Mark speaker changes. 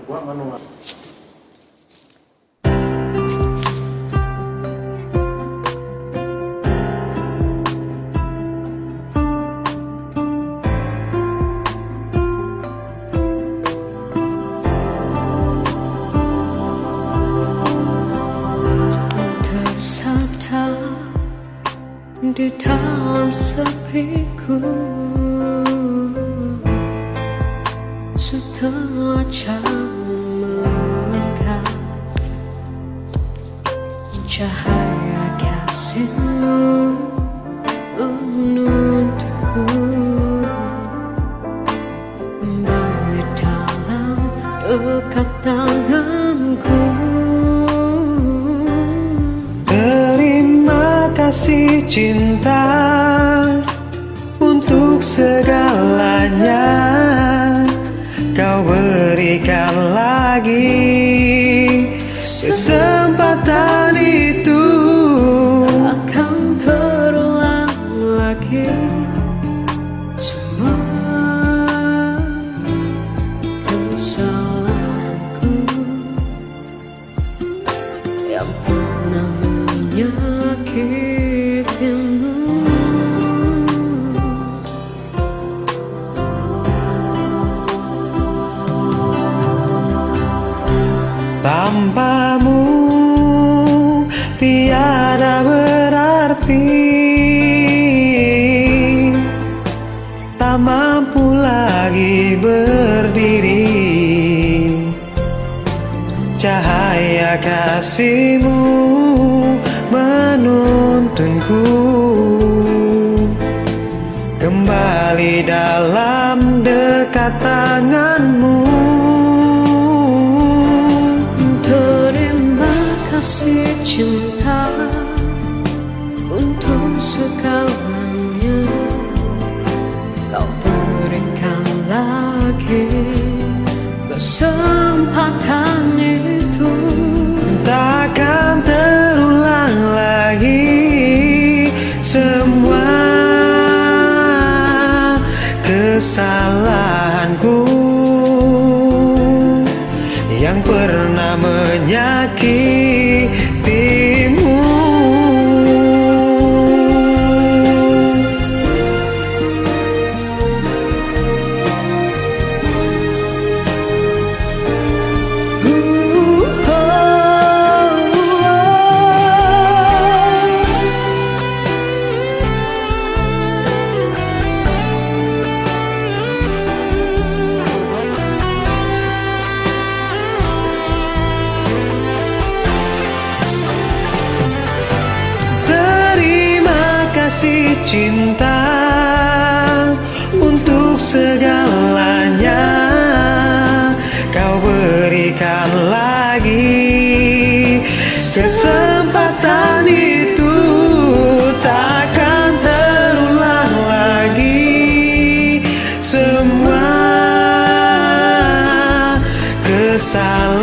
Speaker 1: gua manual.
Speaker 2: Tersadar di dalam sepiku, setelah jam melengkap, cahaya kasihmu menuntunku kembali dalam dekat tanganku.
Speaker 3: Terima kasih cinta untuk segalanya kau berikan lagi. Kesempatan itu
Speaker 2: akan terulang lagi. Semua kesalahanku yang pernah menyakitimu.
Speaker 3: Tanpamu tiada berarti, tak mampu lagi berdiri. Cahaya kasihmu menuntunku kembali dalam dekat tanganmu.
Speaker 2: Terima kasih cinta untuk segalanya kau berikan lagi. Kesempatan itu
Speaker 3: takkan terulang lagi. Semua kesalahanku yang pernah menyakitimu. Kasih cinta untuk segalanya kau berikan lagi. Kesempatan itu takkan terulang lagi. Semua kesalahan